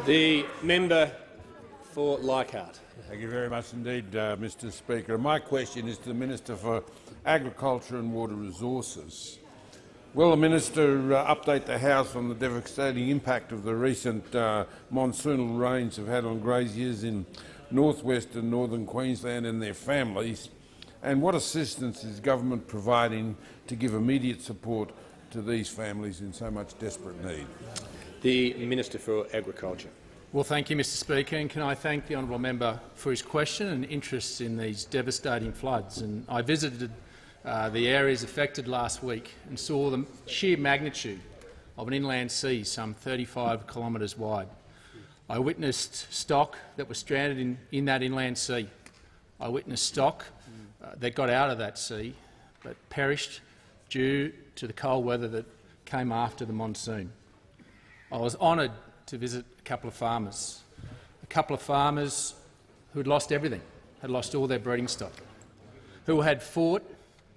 The member for Leichhardt. Thank you very much indeed, Mr Speaker. My question is to the Minister for Agriculture and Water Resources. Will the Minister update the House on the devastating impact of the recent monsoonal rains have had on graziers in north-west and northern Queensland and their families, and what assistance is government providing to give immediate support to these families in so much desperate need? The Minister for Agriculture. Well, thank you, Mr Speaker, and can I thank the honourable member for his question and interest in these devastating floods. And I visited the areas affected last week and saw the sheer magnitude of an inland sea some 35 kilometres wide. I witnessed stock that was stranded in that inland sea. I witnessed stock that got out of that sea but perished due to the cold weather that came after the monsoon. I was honoured to visit a couple of farmers who had lost everything, had lost all their breeding stock, who had fought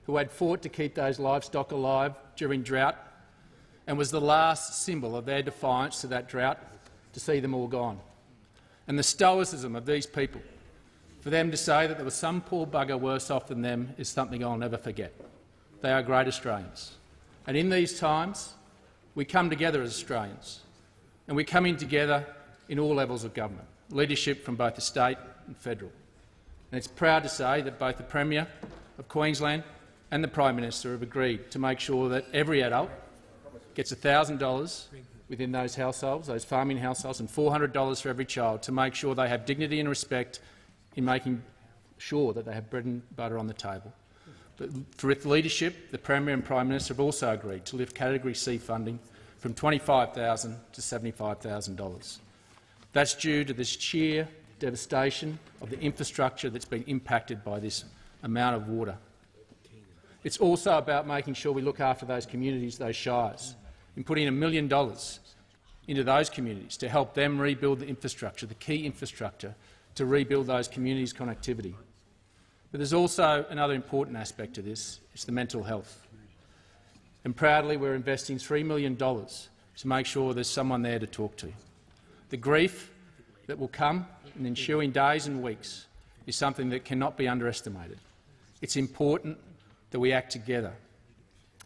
to keep those livestock alive during drought, and was the last symbol of their defiance to that drought to see them all gone. And the stoicism of these people, for them to say that there was some poor bugger worse off than them, is something I'll never forget. They are great Australians. And in these times, we come together as Australians, and we're coming together in all levels of government, leadership from both the state and federal. And it's proud to say that both the Premier of Queensland and the Prime Minister have agreed to make sure that every adult gets $1,000 within those households, those farming households, and $400 for every child to make sure they have dignity and respect in making sure that they have bread and butter on the table. But with leadership, the Premier and Prime Minister have also agreed to lift Category C funding from $25,000 to $75,000. That's due to the sheer devastation of the infrastructure that's been impacted by this amount of water. It's also about making sure we look after those communities, those shires, and putting $1 million into those communities to help them rebuild the infrastructure, the key infrastructure, to rebuild those communities' connectivity. But there's also another important aspect to this. It's the mental health. And proudly we're investing $3 million to make sure there's someone there to talk to. The grief that will come in the ensuing days and weeks is something that cannot be underestimated. It's important that we act together.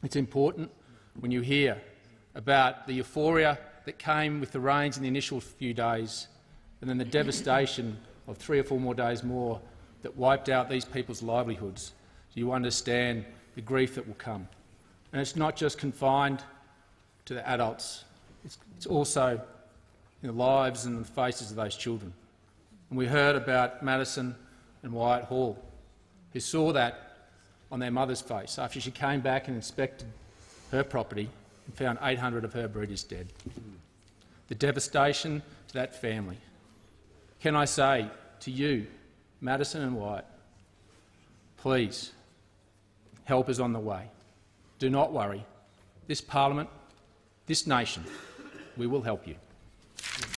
It's important when you hear about the euphoria that came with the rains in the initial few days and then the devastation of 3 or 4 more days more that wiped out these people's livelihoods. So you understand the grief that will come. And it's not just confined to the adults. It's also in the lives and the faces of those children. And we heard about Madison and Wyatt Hall, who saw that on their mother's face after she came back and inspected her property and found 800 of her breeders dead. The devastation to that family. Can I say to you, Madison and Wyatt, please, help is on the way. Do not worry. This parliament, this nation, we will help you.